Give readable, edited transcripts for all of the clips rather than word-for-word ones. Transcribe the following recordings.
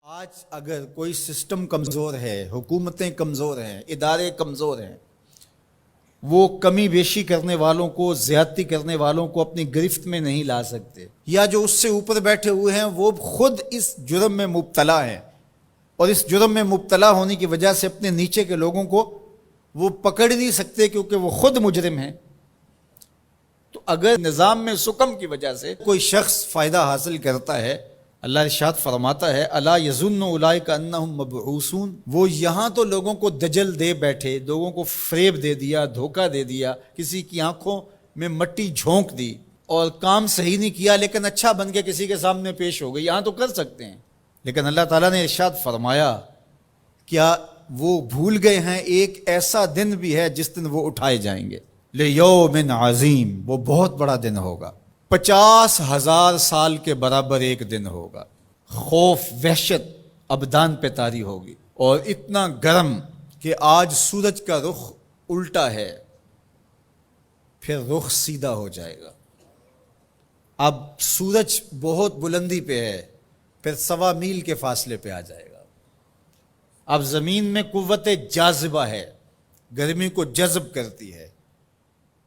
آج اگر کوئی سسٹم کمزور ہے، حکومتیں کمزور ہیں، ادارے کمزور ہیں، وہ کمی بیشی کرنے والوں کو، زیادتی کرنے والوں کو اپنی گرفت میں نہیں لا سکتے، یا جو اس سے اوپر بیٹھے ہوئے ہیں وہ خود اس جرم میں مبتلا ہیں، اور اس جرم میں مبتلا ہونے کی وجہ سے اپنے نیچے کے لوگوں کو وہ پکڑ نہیں سکتے کیونکہ وہ خود مجرم ہیں۔ تو اگر نظام میں سکم کی وجہ سے کوئی شخص فائدہ حاصل کرتا ہے، اللہ ارشاد فرماتا ہے الا یظن اولئک انہم مبعوثون، وہ یہاں تو لوگوں کو دجل دے بیٹھے، لوگوں کو فریب دے دیا، دھوکہ دے دیا، کسی کی آنکھوں میں مٹی جھونک دی اور کام صحیح نہیں کیا لیکن اچھا بن کے کسی کے سامنے پیش ہو گئی، یہاں تو کر سکتے ہیں، لیکن اللہ تعالیٰ نے ارشاد فرمایا کیا وہ بھول گئے ہیں ایک ایسا دن بھی ہے جس دن وہ اٹھائے جائیں گے، لیوم عظیم، وہ بہت بڑا دن ہوگا، 50,000 سال کے برابر ایک دن ہوگا، خوف وحشت ابدان پہ طاری ہوگی، اور اتنا گرم کہ آج سورج کا رخ الٹا ہے پھر رخ سیدھا ہو جائے گا، اب سورج بہت بلندی پہ ہے پھر 1.25 میل کے فاصلے پہ آ جائے گا، اب زمین میں قوت جاذبہ ہے، گرمی کو جذب کرتی ہے،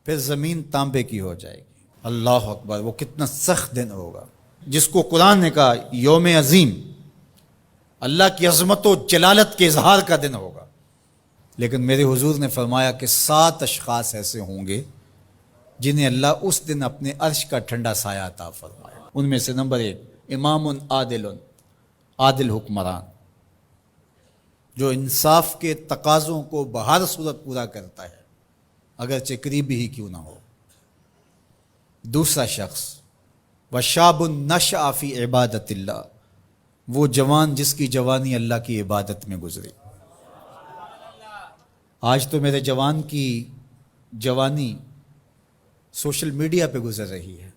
پھر زمین تانبے کی ہو جائے گی۔ اللہ اکبر، وہ کتنا سخت دن ہوگا جس کو قرآن نے کہا یوم عظیم، اللہ کی عظمت و جلالت کے اظہار کا دن ہوگا، لیکن میرے حضور نے فرمایا کہ 7 اشخاص ایسے ہوں گے جنہیں اللہ اس دن اپنے عرش کا ٹھنڈا سایہ عطا فرمایا، ان میں سے نمبر 1 امام عادل، عادل حکمران جو انصاف کے تقاضوں کو بہر صورت پورا کرتا ہے اگرچہ قریبی ہی کیوں نہ ہو۔ دوسرا شخص وشاب نشأ فی عبادت اللہ، وہ جوان جس کی جوانی اللہ کی عبادت میں گزری۔ آج تو میرے جوان کی جوانی سوشل میڈیا پہ گزر رہی ہے،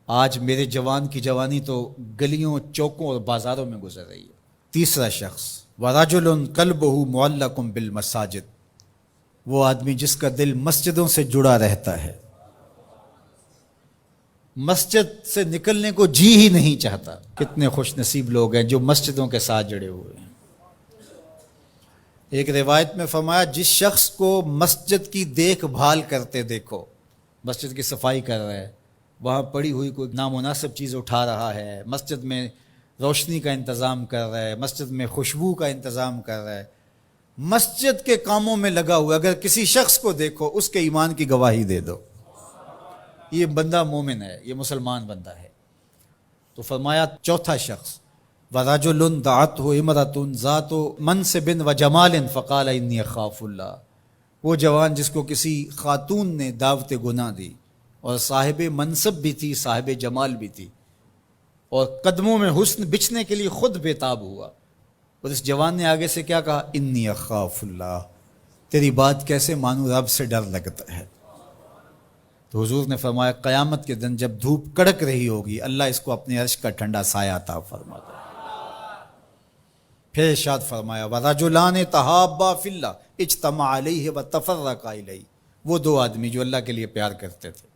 آج میرے جوان کی جوانی تو گلیوں چوکوں اور بازاروں میں گزر رہی ہے۔ تیسرا شخص وَرَجُلٌ قَلْبُهُ مُعَلَّقٌ بِالْمَسَاجِدِ، وہ آدمی جس کا دل مسجدوں سے جڑا رہتا ہے، مسجد سے نکلنے کو جی ہی نہیں چاہتا۔ کتنے خوش نصیب لوگ ہیں جو مسجدوں کے ساتھ جڑے ہوئے ہیں۔ ایک روایت میں فرمایا جس شخص کو مسجد کی دیکھ بھال کرتے دیکھو، مسجد کی صفائی کر رہا ہے، وہاں پڑی ہوئی کوئی نامناسب چیز اٹھا رہا ہے، مسجد میں روشنی کا انتظام کر رہا ہے، مسجد میں خوشبو کا انتظام کر رہا ہے، مسجد کے کاموں میں لگا ہوا، اگر کسی شخص کو دیکھو اس کے ایمان کی گواہی دے دو، یہ بندہ مومن ہے، یہ مسلمان بندہ ہے۔ تو فرمایا چوتھا شخص وَرَجُلٌ دَعَتْهُ امْرَأَةٌ ذَاتُ مَنْصِبٍ وَجَمَالٍ فَقَالَ إِنِّي أَخَافُ اللَّهَ، وہ جوان جس کو کسی خاتون نے دعوت گناہ دی اور صاحب منصب بھی تھی، صاحب جمال بھی تھی، اور قدموں میں حسن بچھنے کے لیے خود بےتاب ہوا، اور اس جوان نے آگے سے کیا کہا انی اخاف اللہ، تیری بات کیسے مانوں، رب سے ڈر لگتا ہے۔ تو حضور نے فرمایا قیامت کے دن جب دھوپ کڑک رہی ہوگی اللہ اس کو اپنے عرش کا ٹھنڈا سایہ عطا فرماتا ہے۔ پھر ارشاد فرمایا وَرَجُلَانِ تَحَابَّا فِي اللَّهِ اجْتَمَعَا عَلَيْهِ وَتَفَرَّقَا إِلَيْهِ، وہ 2 آدمی جو اللہ کے لیے پیار کرتے تھے،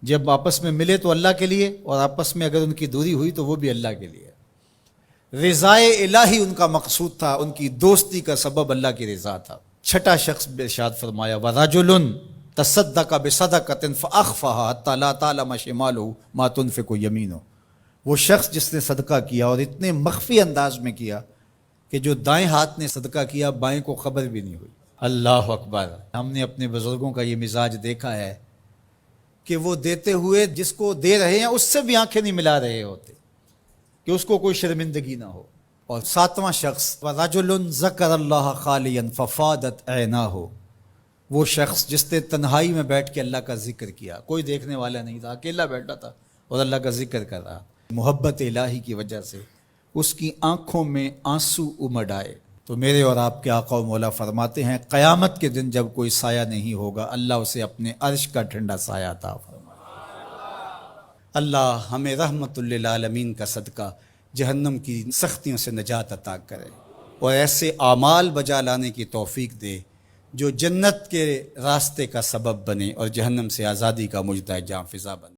جب آپس میں ملے تو اللہ کے لیے، اور آپس میں اگر ان کی دوری ہوئی تو وہ بھی اللہ کے لیے۔ رضائے الہی ان کا مقصود تھا، ان کی دوستی کا سبب اللہ کی رضا تھا۔ چھٹا شخص ارشاد فرمایا وَرَجُلٌ تَصَدَّقَ بِصَدَقَةٍ فَأَخْفَاهَا حَتَّى لَا تَعْلَمَ شِمَالُهُ مَا تُنْفِقُ يَمِينُهُ، وہ شخص جس نے صدقہ کیا اور اتنے مخفی انداز میں کیا کہ جو دائیں ہاتھ نے صدقہ کیا بائیں کو خبر بھی نہیں ہوئی۔ اللہ اکبر، ہم نے اپنے بزرگوں کا یہ مزاج دیکھا ہے کہ وہ دیتے ہوئے جس کو دے رہے ہیں اس سے بھی آنکھیں نہیں ملا رہے ہوتے کہ اس کو کوئی شرمندگی نہ ہو۔ اور 7واں شخص وَرَجُلٌ ذَكَرَ اللَّهَ خَالِيًا فَفَاضَتْ عَيْنَاهُ، وہ شخص جس نے تنہائی میں بیٹھ کے اللہ کا ذکر کیا، کوئی دیکھنے والا نہیں تھا، اکیلا بیٹھا تھا اور اللہ کا ذکر کر رہا، محبت الہی کی وجہ سے اس کی آنکھوں میں آنسو امڈ آئے۔ تو میرے اور آپ کے آقا و مولا فرماتے ہیں قیامت کے دن جب کوئی سایہ نہیں ہوگا اللہ اسے اپنے عرش کا ٹھنڈا سایہ عطا فرمائے۔ اللہ ہمیں رحمت للعالمین کا صدقہ جہنم کی سختیوں سے نجات عطا کرے اور ایسے اعمال بجا لانے کی توفیق دے جو جنت کے راستے کا سبب بنے اور جہنم سے آزادی کا مجدہ جاں فضا بنے۔